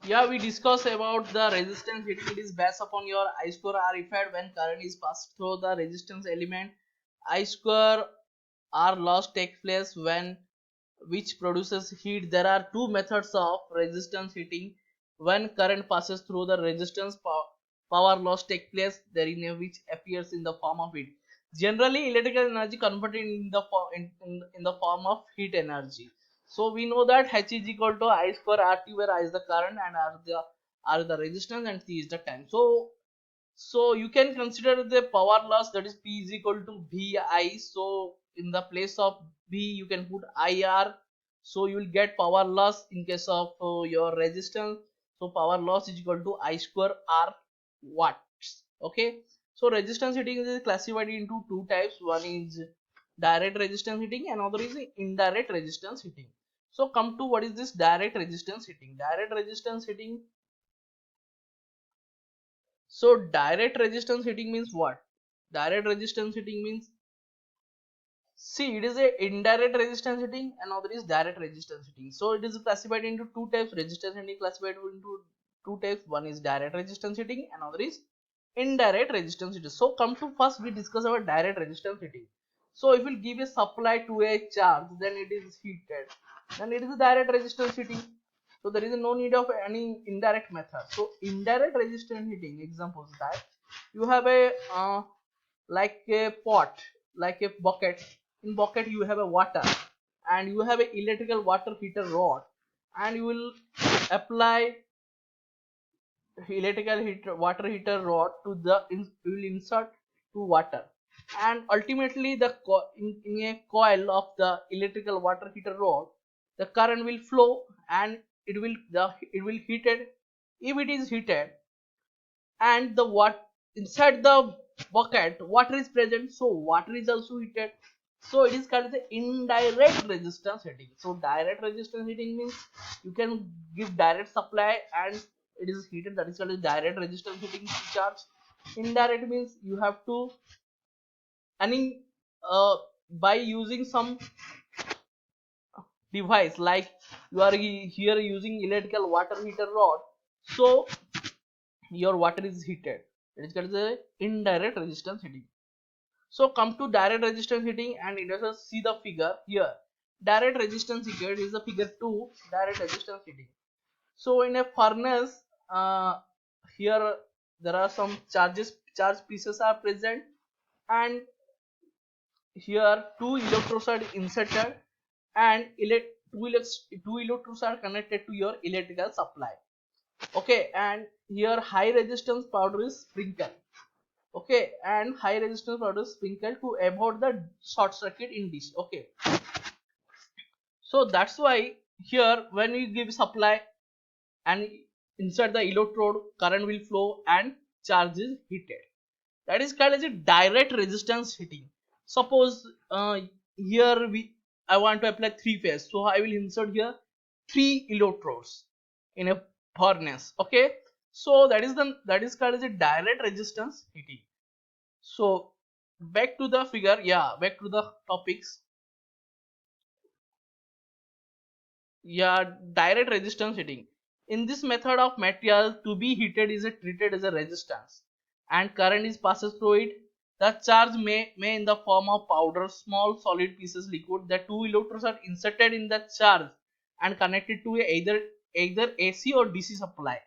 Yeah, we discuss about the resistance heating. It is based upon your I square R effect when current is passed through the resistance element. I square R loss takes place when which produces heat. There are two methods of resistance heating. When current passes through the resistance, power loss takes place therein, which appears in the form of heat. Generally, electrical energy converted in the in the form of heat energy. So we know that H is equal to I square RT, where I is the current and R the resistance and T is the time. So you can consider the power loss, that is P is equal to VI. So in the place of V you can put IR. So you will get power loss in case of your resistance. So power loss is equal to I square R watts. Okay. So resistance heating is classified into two types. One is direct resistance heating, and another is indirect resistance heating. So come to what is this direct resistance heating. Direct resistance heating. So direct resistance heating means what? Direct resistance heating means, see, it is a indirect resistance heating and other is direct resistance heating. So it is classified into two types. Resistance heating classified into two types. One is direct resistance heating and other is indirect resistance heating. So come to first we discuss about direct resistance heating. So if we give a supply to a charge, then it is heated. Then it is a direct resistance heating. So there is no need of any indirect method. So indirect resistance heating examples that you have a like a pot, like a bucket. In bucket you have a water, and you have a electrical water heater rod, and you will apply electrical heater water heater rod to the you will insert to water, and ultimately the in a coil of the electrical water heater rod, the current will flow, and it will heated. If it is heated and the what inside the bucket water is present, so water is also heated. So it is called the indirect resistance heating. So direct resistance heating means you can give direct supply and it is heated, that is called as direct resistance heating charge. Indirect means you have to, I mean, by using some device, like you are here using electrical water heater rod, so your water is heated. It is called the indirect resistance heating. So come to direct resistance heating, and let us see the figure here. Direct resistance heating is the figure 2. Direct resistance heating. So in a furnace, here there are some charge pieces are present, and here two electrodes are inserted, and two electrodes are connected to your electrical supply. Okay, and here high resistance powder is sprinkled. Okay, and high resistance powder is sprinkled to avoid the short circuit in this. Okay, so that's why here when we give supply and insert the electrode, current will flow and charge is heated. That is called as a direct resistance heating. Suppose here I want to apply three phase, so I will insert here three electrodes in a furnace. Okay, so that is called as a direct resistance heating. So back to the figure, yeah, back to the topics. Yeah, direct resistance heating. In this method of material to be heated is treated as a resistance, and current is passes through it. The charge may in the form of powder, small solid pieces liquid. The two electrodes are inserted in the charge and connected to either AC or DC supply.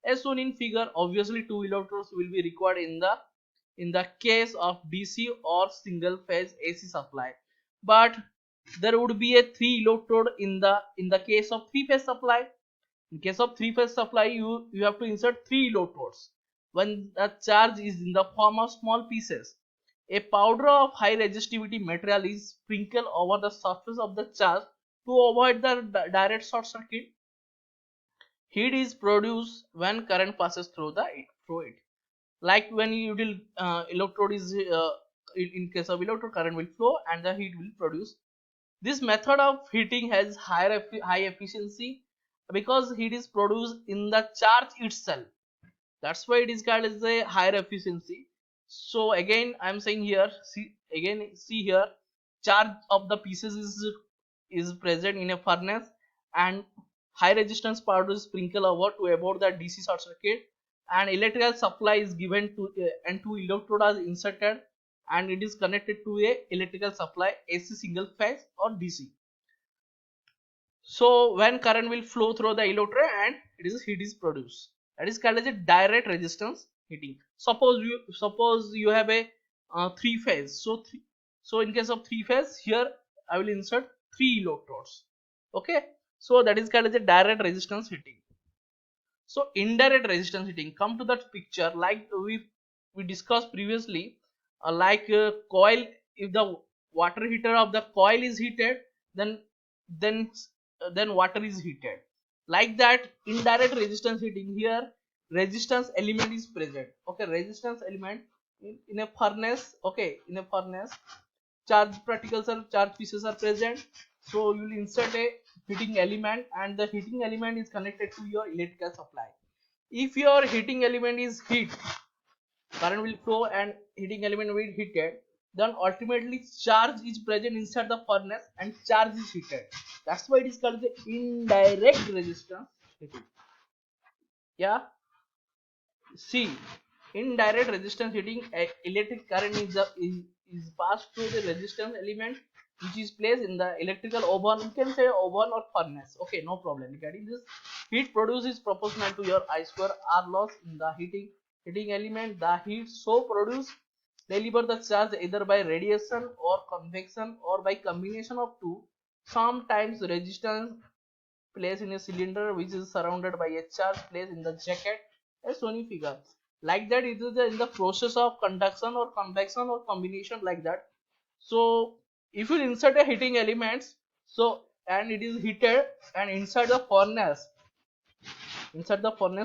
As shown in figure, obviously two electrodes will be required in the case of DC or single phase AC supply, but there would be a three electrode in the case of three phase supply. In case of three phase supply, you have to insert three electrodes when the charge is in the form of small pieces. A powder of high resistivity material is sprinkled over the surface of the charge to avoid the direct short circuit. Heat is produced when current passes through it. Like when you will electrode is in case of electrode, current will flow and the heat will produce. This method of heating has high efficiency because heat is produced in the charge itself. That's why it is called as a higher efficiency. So again I'm saying here, see here, charge of the pieces is present in a furnace, and high resistance power to sprinkle over to avoid the DC short circuit, and electrical supply is given to and two electrode are inserted, and it is connected to a electrical supply AC single phase or DC. So when current will flow through the electrode and heat is produced, that is called as a direct resistance heating. Suppose you have a three phase. So in case of three phase, here I will insert three electrodes. Okay, so that is called as a direct resistance heating. So indirect resistance heating, come to that picture like we discussed previously, like coil. If the water heater of the coil is heated, then then then water is heated. Like that, indirect resistance heating, here resistance element is present. Okay, resistance element in a furnace. Okay, in a furnace, charge particles or charge pieces are present. So you will insert a heating element, and the heating element is connected to your electrical supply. If your heating element is heat, current will flow and heating element will heated, then ultimately charge is present inside the furnace and charge is heated. That's why it is called the indirect resistance heating. Yeah, see, indirect resistance heating, electric current is passed through the resistance element which is placed in the electrical oven. You can say oven or furnace. Okay, no problem. Regarding this, heat produced is proportional to your I square R loss in the heating element. The heat so produced deliver the charge either by radiation or convection or by combination of two. Sometimes resistance placed in a cylinder which is surrounded by a charge placed in the jacket, as shown in figure. Like that, it is in the process of conduction or convection or combination like that. So if you insert a heating elements, so and it is heated, and inside the furnace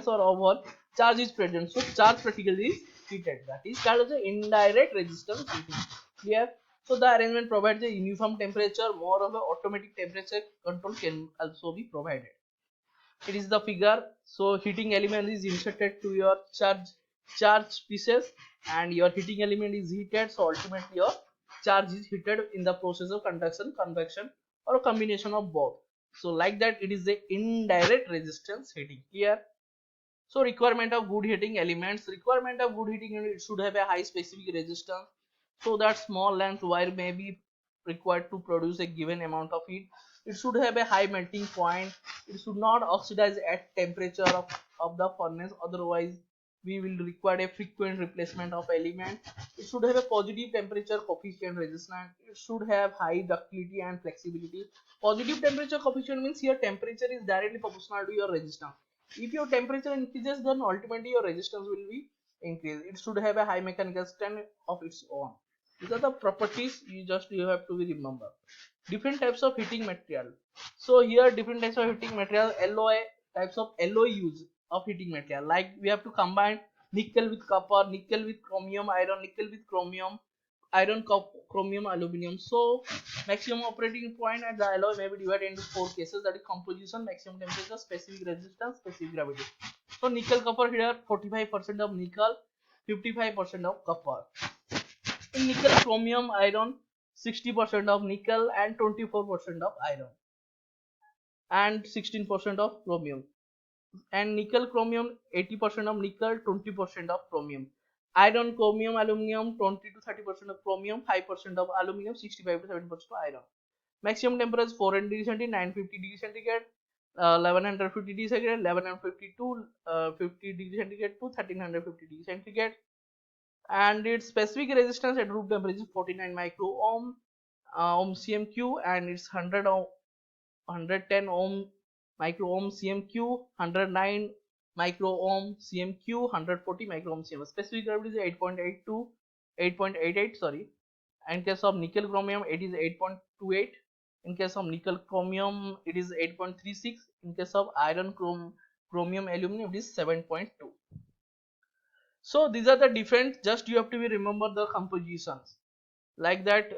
or oven, charge is present. So charge particle is heated. That is called as indirect resistance heating. Clear? So the arrangement provides a uniform temperature. More of a automatic temperature control can also be provided. It is the figure. So heating element is inserted to your charge pieces, and your heating element is heated. So ultimately your charge is heated in the process of conduction, convection, or a combination of both. So like that, it is the indirect resistance heating. Clear? So requirement of good heating elements. Requirement of good heating unit, it should have a high specific resistance, so that small length wire may be required to produce a given amount of heat. It should have a high melting point. It should not oxidize at temperature of the furnace, otherwise we will require a frequent replacement of element. It should have a positive temperature coefficient resistance. It should have high ductility and flexibility. Positive temperature coefficient means here temperature is directly proportional to your resistance. If your temperature increases, then ultimately your resistance will be increased. It should have a high mechanical strength of its own. These are the properties you have to be remember. Different types of heating material. So here different types of heating material, alloy types of alloy use of heating material. Like we have to combine nickel with copper, nickel with chromium, iron, nickel with chromium, iron, chromium, aluminum. So maximum operating point at the alloy may be divided into four cases, that is composition, maximum temperature, specific resistance, specific gravity. So nickel copper, here 45% of nickel, 55% of copper. In nickel chromium iron, 60% of nickel and 24% of iron, and 16% of chromium. And nickel chromium, 80% of nickel, 20% of chromium. Iron chromium aluminum, 20 to 30% of chromium, 5% of aluminum, 65 to 70% of iron. Maximum temperature is 400 degrees centigrade, 950 degrees centigrade, 1150 degrees centigrade, 1150 to 50 degrees centigrade to 1350 degrees centigrade. And its specific resistance at room temperature is 49 micro ohm, ohm cmq, and it's 100 ohm, 110 ohm micro ohm cmq, 109 micro ohm cmq, 140 micro ohm cmq. Specific gravity is 8.8 to 8.88, sorry. In case of nickel chromium, it is 8.28. In case of nickel chromium, it is 8.36. In case of iron chromium aluminum, it is 7.2. So these are the different, just you have to remember the compositions like that.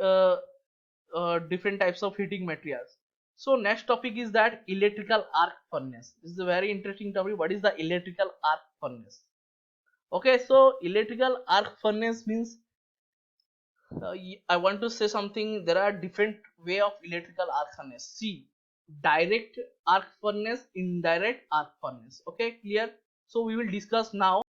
Different types of heating materials. So next topic is that electrical arc furnace. This is a very interesting topic. What is the electrical arc furnace? Okay, so electrical arc furnace means, I want to say something. There are different way of electrical arc furnace. See, direct arc furnace, indirect arc furnace. Okay, clear? So we will discuss now